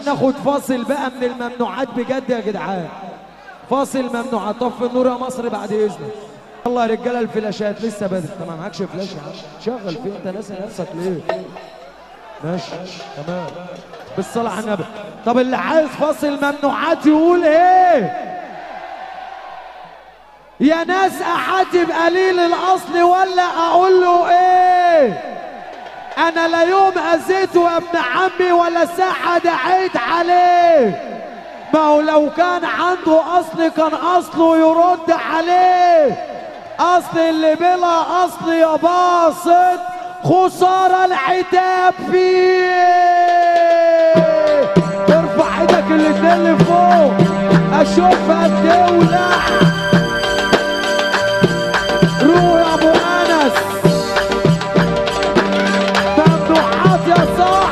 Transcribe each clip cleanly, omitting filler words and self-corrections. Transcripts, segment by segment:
ناخد فاصل بقى من الممنوعات بجد يا جدعان. فاصل ممنوعات. طفي النور يا مصر بعد اذنك. يلا يا رجاله الفلاشات لسه بدري. انت ما معكش فلاش يا عم؟ شغل فيه، انت ناسي نفسك ليه؟ ماشي تمام بالصلاة على النبي. طب اللي عايز فاصل ممنوعات يقول ايه؟ يا ناس احاتب قليل الاصل ولا اقول له ايه؟ انا لا يوم اذيته يا ابن عمي ولا ساعة دعيت عليه. ما هو لو كان عنده اصل كان اصله يرد عليه. اصل اللي بلا اصل يا باسط خسارة العتاب فيه. ارفع ايدك الاتنين لفوق اشوف قد ايه ولع. روح يا ابو انس ممنوعات يا صاحبي.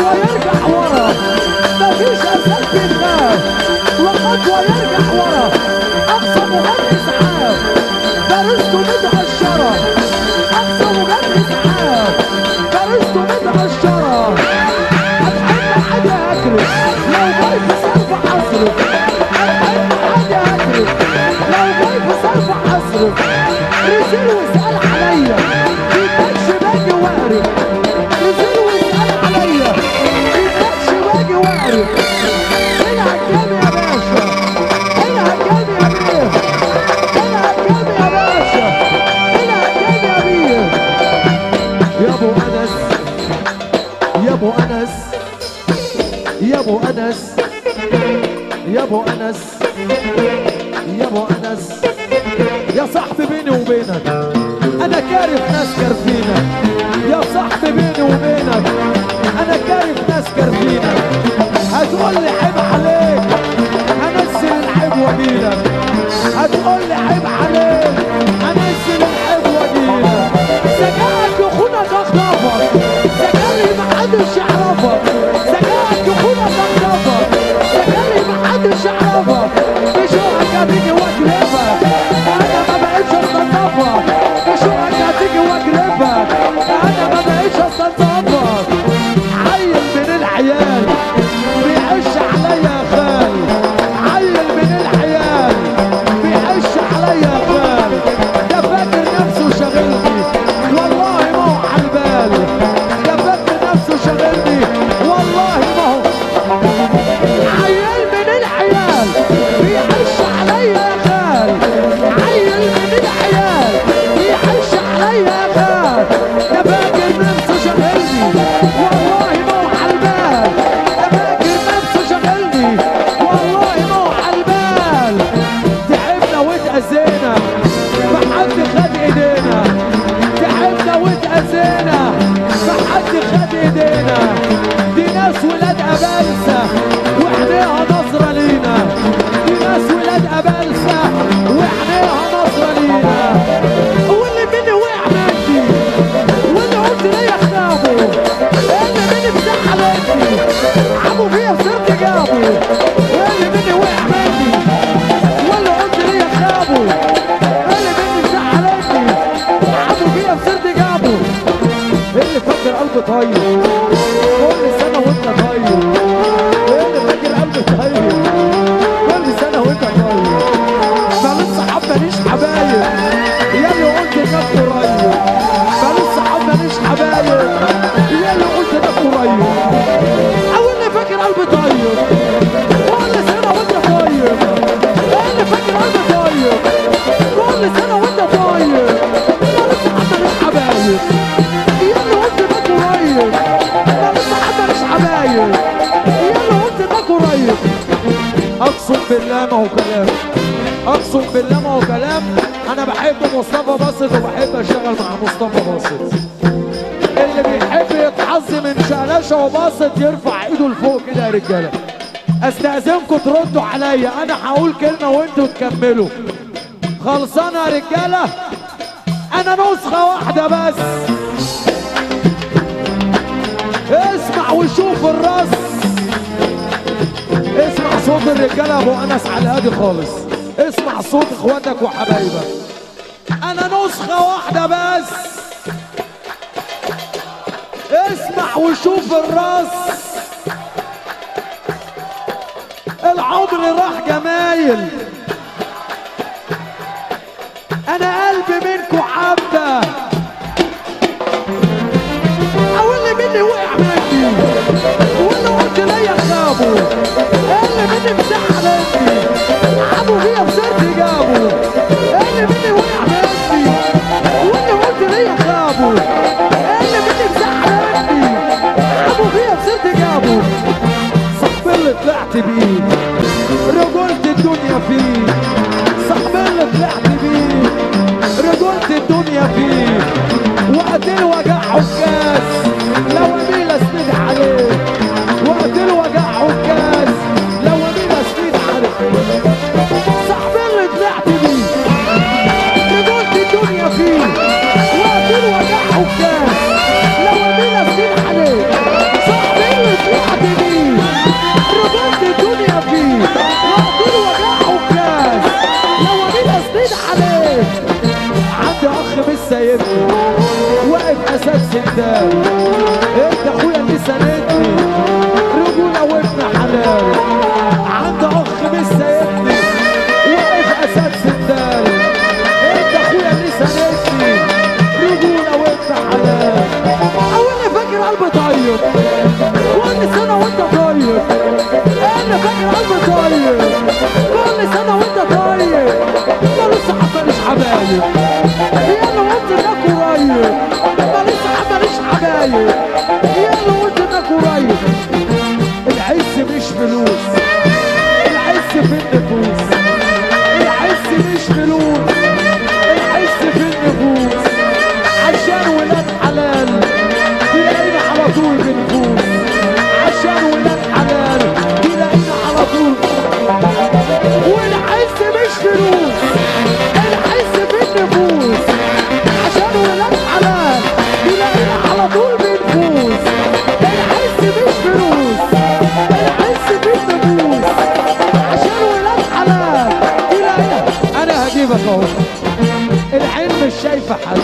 ويرجع ورا مفيش اسد بيخاف وخطوه يرجع ابو انس يا ابو انس يا ابو انس يا صاحبي بيني وبينك انا كارف ناس كارفينك يا صاحبي بيني وبينك انا كارف ناس كارفينك هتقول لي عيب عليك هنزل العيب واجيلك هتقول لي عيب عليك هنزل العيب واجيلك سجاك يخونك اخطفك سجاري محدش يعرفك سجاك يخونك اخطفك سجاري محدش يعرفك بشوقك هتيجي واجربك انا ما بقتش استنضفك بشوقك هتيجي واجربك انا ما بقتش استنضفك عيل من العيال بيعش عليا يا خال عيل من العيال بيعش عليا يا خال ده فاكر نفسه شاغلني والله ما هو عالبال ده فاكر نفسه شاغلني والله ما هو عيل من العيال بيعش عليا يا خال عيل من العيال بيعش عليا يا خال ده فاكر نفسه شاغلني والله ما هو عالبال ده فاكر نفسه شاغلني والله ما هو عالبال تعبنا واتأذينا ما حد خد ايدينا تعبنا واتأذينا ما حد خد ايدينا دي ناس ولاد أبلسة وعينيها نظرة لينا دي ناس ولاد أبلسة وعينيها نظرة لينا واللي مني وقع مني واللي قلت ليا اخنابه اللي مني مزعلتني عمو فيها صرت جابه واللي مني وقع مني واللي قلت ليا اخنابه اللي مني مزعلتني عمو فيها صرت جابه اللي فاكر قلبي طيب كل سنة وانت طيب اللي فاكر قلبي طيب كل سنة وانت طيب مالوش صحاب ماليش حبايب يا اللي قلت انك قريب مالوش صحاب ماليش حبايب يا اللي قلت انك قريب او اللي فاكر قلبي طيب كل سنة وانت طيب اللي فاكر قلبي طيب كل سنة وانت طيب مالوش صحاب ماليش حبايب يا اللي قلت انك قريب مالوش صحاب ماليش حبايب يا اللي قلت انك قريب اقسم بالله ما هو كلام اقسم بالله ما هو كلام انا بحب مصطفى باسط وبحب اشتغل مع مصطفى باسط اللي بيحب يتحظ من شقلشه وباسط يرفع ايده لفوق كده يا رجاله استاذنكم تردوا عليا انا هقول كلمه وانتوا تكملوا خلصانه يا رجاله انا نسخه واحده بس اسمع وشوف الراس اسمع صوت الرجاله ابو انس على الهادي خالص اسمع صوت اخواتك وحبايبك انا نسخه واحده بس اسمع وشوف الراس العمر راح جمايل انا قلبي منكو عبده او اللي مني وقع مني واللي قلت ليا خابه اللي مني مزعلني عمو فيها بسرتي جابه اللي مني وقع مني واللي قلت ليا خابه اللي مني مزعلني عمو فيها بسرتي جابه صاحبي اللي طلعت بيه رجولة الدنيا فيه صاحبي اللي طلعت بيه رجولة الدنيا فيه وقت الوجع عكاز لو اميل اسند عليه وقت الوجع عكاز لو اميل اسند عليه صاحبي اللي طلعت بيه رجولة الدنيا فيه وقت الوجع عكاز لو اميل اسند عليه صاحبي اللي طلعت بيه رجولة الدنيا فيه وقت الوجع عكاز لو اميل اسند عليه عندي اخ مش سايبني واقف اساس سندان انت اخويا اللي ساندني رجوله وابن حلال عندي اخ مش سايبني واقف اساس سندان انت اخويا اللي ساندني رجوله وابن حلال او اللي فاكر قلبي طيب كل سنه وانت طيب اللي فاكر قلبي طيب كل سنه وانت طيب مالوش صحاب ماليش حبايب يا اللي قلت انك قريب ماليش صحاب ماليش حبايب يا اللي قلت انك قريب العز مش فلوس، العز في النفوس، العز مش فلوس، العز في النفوس. عشان ولاد حلال تلاقينا على طول بنفوس، عشان ولاد حلال تلاقينا على طول. والعز مش فلوس، العز في النفوس. عشان ولاد حلال تلاقينا على طول بنفوس. العز مش فلوس، العز في النفوس. عشان ولاد حلال تلاقينا. انا هجيبك اهو، العين مش شايفه حد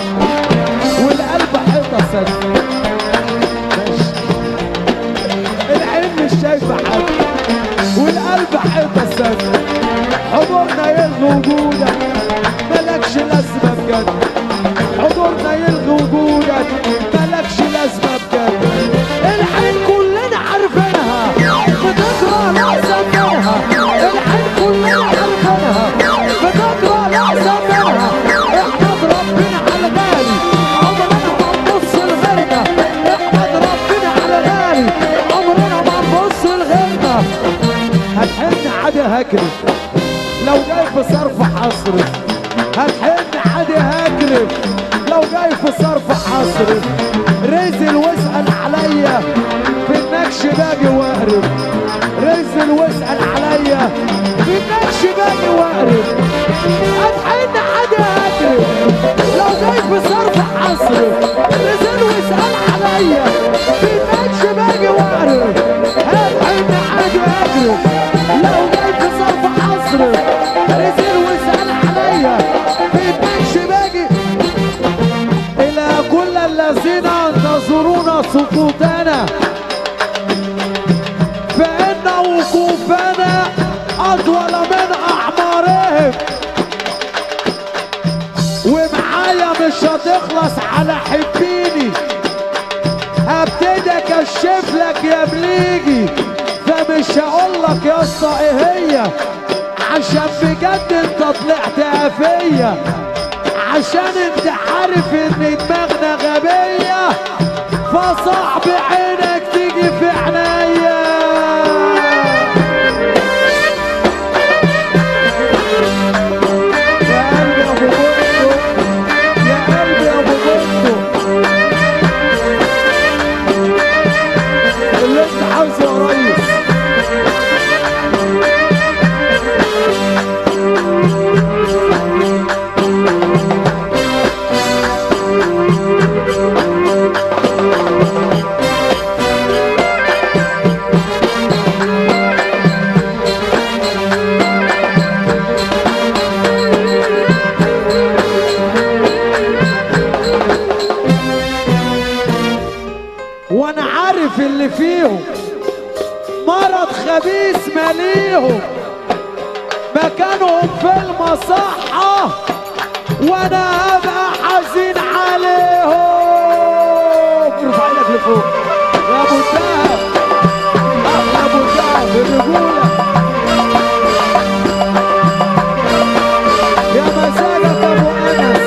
والقلب حيطه سد. ماشي، العين مش شايفه حد والقلب حيطه سد. حضورنا يلغي وجودك ملكش لازمه بجد، حضورنا يلغي وجودك ملكش لازمه بجد. العين كلنا عارفينها بتقرا لحظه منها، العين كلنا عارفينها بتقرا لحظه منها. احمد ربنا على غالي عمرنا ما نبص لغيرنا، احمد ربنا على غالي عمرنا ما نبص لغيرنا. هتحن عادي هكرف لو جاي في صرف حصرف، هتحن عادي هكرف لو جاي في صرف حصرف. رزل واسأل عليا في النكش باجي واقرف، رزل واسأل عليا في النكش باجي واقرف. هتحن عادي هكرف لو جاي في صرف حصرف، رزل واسأل عليا في النكش باجي واقرف. هتحن عادي هكرف لو جاي في صرف حصرف، رزل واسأل عليا في النكش باجي. إلى كل الذين انتظرون سقوطنا فإن وقوفنا أطول من أعمارهم. ومعايا مش هتخلص على حبيني، هبتدي اكشف لك يا بليجي. فمش هقولك يا اسطى ايه هي، عشان بجد انت طلعت فيا، عشان انت عارف ان دماغنا غبية، فصعب عينك تيجي في عينيا. يا قلبي يا ابو بندق، يا قلبي يا ابو بندق، اللي انت عاوزه يا ريس. وانا عارف اللي فيهم مرض خبيث ماليهم، مكانهم في المصحة وانا هبقى حزين عليهم. ارفع ايدك لفوق يا ابو الدهب، يا ابو الدهب الرجولة، يا مزاجك ابو انس.